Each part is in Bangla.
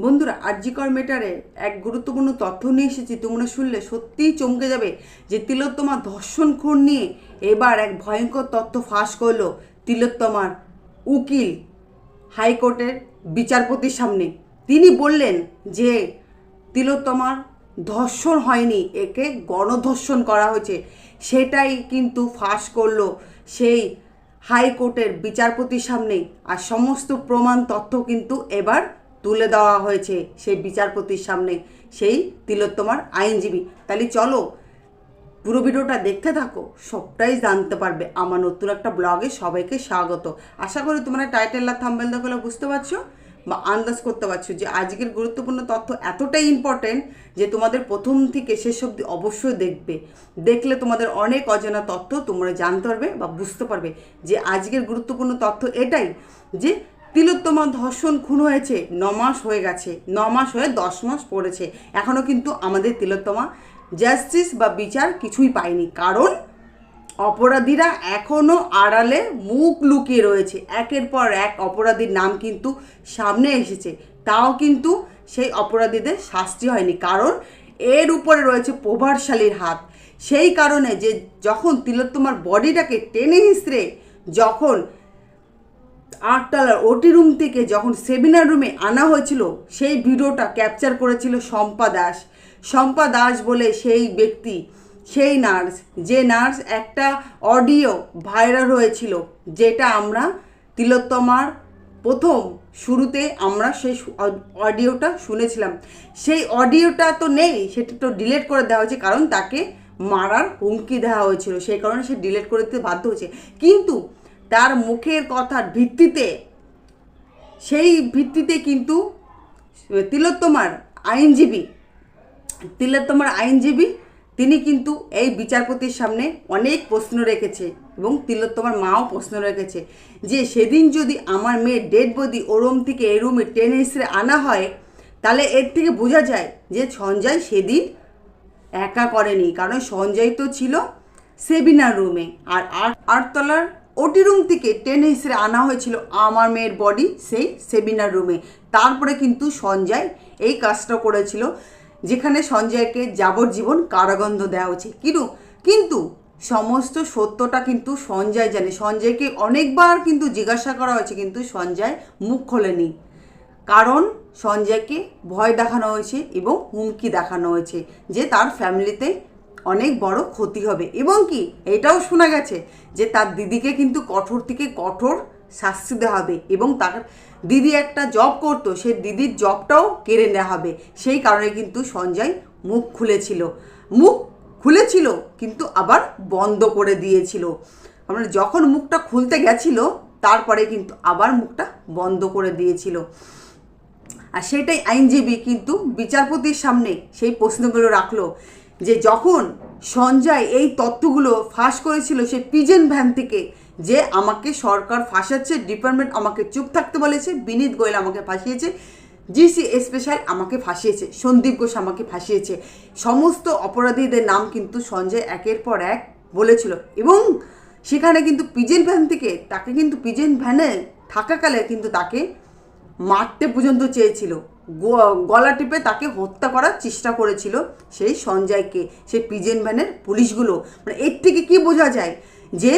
বন্ধুরা, আরজিকর ম্যাটারে এক গুরুত্বপূর্ণ তথ্য নিয়ে এসেছি। তোমরা শুনলে সত্যিই চমকে যাবে যে তিলোত্তমা ধর্ষণ খুন নিয়ে এবার এক ভয়ঙ্কর তথ্য ফাঁস করলো তিলোত্তমার উকিল হাইকোর্টের বিচারপতির সামনে। তিনি বললেন যে তিলোত্তমার ধর্ষণ হয়নি, একে গণধর্ষণ করা হয়েছে। সেটাই কিন্তু ফাঁস করলো সেই হাইকোর্টের বিচারপতির সামনে। আর সমস্ত প্রমাণ তথ্য কিন্তু এবার তুলে দেওয়া হয়েছে সেই বিচারপতির সামনে, সেই তিলোত্তমার আইনজীবী। তাহলে চলো পুরো ভিডিওটা দেখতে থাকো, সবটাই জানতে পারবে। আমার নতুন একটা ব্লগে সবাইকে স্বাগত। আশা করি তোমরা টাইটেল আর থাম্বনেল দেখলে বুঝতে পারছো বা আন্দাজ করতে পারছো যে আজকের গুরুত্বপূর্ণ তথ্য এতটাই ইম্পর্টেন্ট যে তোমাদের প্রথম থেকে শেষ অবধি অবশ্যই দেখবে। দেখলে তোমাদের অনেক অজানা তথ্য তোমরা জানতে পারবে বা বুঝতে পারবে যে আজকের গুরুত্বপূর্ণ তথ্য এটাই যে তিলোত্তমা ধর্ষণ খুন হয়েছে 9 মাস হয়ে গেছে, 9 মাস হয়ে 10 মাস পড়েছে, এখনও কিন্তু আমাদের তিলোত্তমা জাস্টিস বা বিচার কিছুই পায়নি। কারণ অপরাধীরা এখনও আড়ালে মুখ লুকিয়ে রয়েছে। একের পর এক অপরাধীর নাম কিন্তু সামনে এসেছে, তাও কিন্তু সেই অপরাধীদের শাস্তি হয়নি। কারণ এর উপরে রয়েছে প্রভাবশালীর হাত। সেই কারণে যে যখন তিলোত্তমার বডিটাকে টেনে হিঁচড়ে যখন 8তলার ওটি রুম থেকে যখন সেমিনার রুমে আনা হয়েছিল, সেই ভিডিওটা ক্যাপচার করেছিল শম্পা দাস। শম্পা দাস বলে সেই ব্যক্তি, সেই নার্স, যে নার্স একটা অডিও ভাইরাল হয়েছিল, যেটা আমরা তিলোত্তমার প্রথম শুরুতে আমরা সেই অডিওটা শুনেছিলাম। সেই অডিওটা তো নেই, সেটা তো ডিলিট করে দেওয়া হয়েছে, কারণ তাকে মারার হুমকি দেওয়া হয়েছিল, সেই কারণে সে ডিলিট করে দিতে বাধ্য হয়েছে। কিন্তু তার মুখের কথার ভিত্তিতে, সেই ভিত্তিতে কিন্তু তিলোত্তমার আইনজীবী তিনি কিন্তু এই বিচারপতির সামনে অনেক প্রশ্ন রেখেছে এবং তিলোত্তমার মাও প্রশ্ন রেখেছে যে সেদিন যদি আমার মেয়ের ডেড বডি ও রুম থেকে এই রুমে টেনে হিসেবে আনা হয়, তাহলে এর থেকে বোঝা যায় যে সঞ্জয় সেদিন একা করেনি। কারণ সঞ্জয় তো ছিল সেমিনার রুমে, আর 8তলার ওটি রুম থেকে টেনে হিসেবে আনা হয়েছিল আমার মেয়ের বডি সেই সেমিনার রুমে। তারপরে কিন্তু সঞ্জয় এই কাজটা করেছিল, যেখানে সঞ্জয়কে যাবজ্জীবন কারাদণ্ড দেওয়া হয়েছে। কিন্তু সমস্ত সত্যটা কিন্তু সঞ্জয় জানে। সঞ্জয়কে অনেকবার কিন্তু জিজ্ঞাসা করা হয়েছে, কিন্তু সঞ্জয় মুখ খোলেনি। কারণ সঞ্জয়কে ভয় দেখানো হয়েছে এবং হুমকি দেখানো হয়েছে যে তার ফ্যামিলিতে অনেক বড় ক্ষতি হবে, এবং কি এটাও শোনা গেছে যে তার দিদিকে কিন্তু কঠোর থেকে কঠোর শাস্তি দেওয়া হবে, এবং তার দিদি একটা জব করতো, সেই দিদির জবটাও কেড়ে নেওয়া হবে। সেই কারণে কিন্তু সঞ্জয় মুখ খুলেছিল কিন্তু আবার বন্ধ করে দিয়েছিল। আমরা যখন মুখটা খুলতে গেছিল, তারপরে কিন্তু আবার মুখটা বন্ধ করে দিয়েছিল। আর সেটাই আইনজীবী কিন্তু বিচারপতির সামনে সেই প্রশ্নগুলো রাখলো যে যখন সঞ্জয় এই তথ্যগুলো ফাঁস করেছিল সেই পিজেন ভ্যান থেকে, যে আমাকে সরকার ফাঁসাচ্ছে, ডিপার্টমেন্ট আমাকে চুপ থাকতে বলেছে, বিনীত গোয়েল আমাকে ফাঁসিয়েছে, জিসি স্পেশাল আমাকে ফাঁসিয়েছে, সন্দীপ ঘোষ আমাকে ফাঁসিয়েছে, সমস্ত অপরাধীদের নাম কিন্তু সঞ্জয় একের পর এক বলেছিল। এবং সেখানে কিন্তু পিজেন ভ্যান থেকে তাকে কিন্তু পিজেন ভ্যানে থাকাকালে কিন্তু তাকে মারতে পর্যন্ত চেয়েছিল, গলা টিপে তাকে হত্যা করার চেষ্টা করেছিল সেই সঞ্জয়কে, সেই পিজেন ভ্যানের পুলিশগুলো। মানে এর থেকে কী বোঝা যায় যে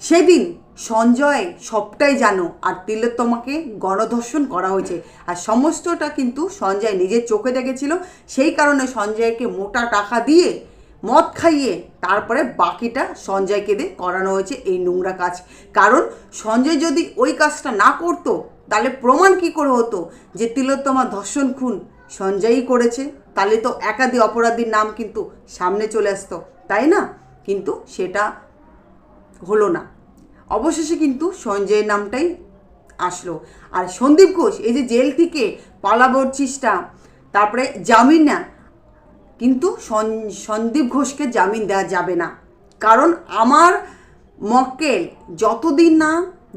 সেদিন সঞ্জয় সবটাই জানো, আর তিলোত্তমাকে গণধর্ষণ করা হয়েছে। আর সমস্তটা কিন্তু সঞ্জয় নিজের চোখে দেখেছিল। সেই কারণে সঞ্জয়কে মোটা টাকা দিয়ে মদ খাইয়ে তারপরে বাকিটা সঞ্জয়কে দিয়ে করানো হয়েছে এই নোংরা কাজ। কারণ সঞ্জয় যদি ওই কাজটা না করতো, তাহলে প্রমাণ কি করে হতো যে তিলোত্তমা ধর্ষণ খুন সঞ্জয়ই করেছে? তাহলে তো একাধিক অপরাধীর নাম কিন্তু সামনে চলে আসতো, তাই না? কিন্তু সেটা হলো না। অবশেষে কিন্তু সঞ্জয়ের নামটাই আসলো। আর সন্দীপ ঘোষ এই যে জেল থেকে পালাবার চেষ্টা, তারপরে জামিন না, কিন্তু সন্দীপ ঘোষকে জামিন দেওয়া যাবে না। কারণ আমার মক্কেল যতদিন না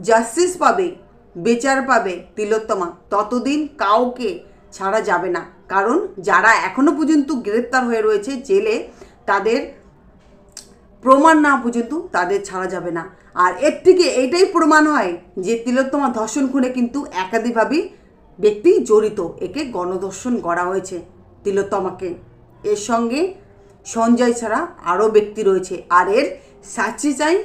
জাস্টিস পাবে, বিচার পাবে তিলোত্তমা, ততদিন কাউকে ছাড়া যাবে না। কারণ যারা এখনও পর্যন্ত গ্রেপ্তার হয়ে রয়েছে জেলে, তাদের প্রমাণ না পর্যন্ত তাদের ছাড়া যাবে না। আর এর থেকে এইটাই প্রমাণ হয় যে তিলোত্তমা ধর্ষণ খুনে কিন্তু একাধিকভাবে ব্যক্তি জড়িত, একে গণধর্ষণ করা হয়েছে তিলোত্তমাকে। এর সঙ্গে সঞ্জয় ছাড়া আরও ব্যক্তি রয়েছে, আর এর শাস্তি চাই,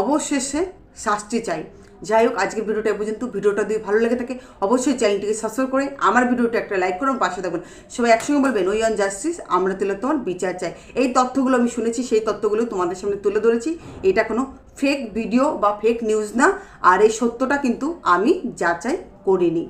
অবশেষে শাস্তি চাই। যাই হোক, আজকের ভিডিওটা এ পর্যন্ত। ভিডিওটা যদি ভালো লাগে থাকে অবশ্যই চ্যানেলটিকে সাবস্ক্রাইব করে আমার ভিডিওটা একটা লাইক করুন, পাশে থাকবেন। সবাই একসঙ্গে বলবেন ওই অন জাস্টিস, আমরা তিলোত্তমার বিচার চাই। এই তথ্যগুলো আমি শুনেছি, সেই তথ্যগুলো তোমাদের সামনে তুলে ধরেছি। এটা কোনো ফেক ভিডিও বা ফেক নিউজ না, আর এই সত্যটা কিন্তু আমি যাচাই করিনি।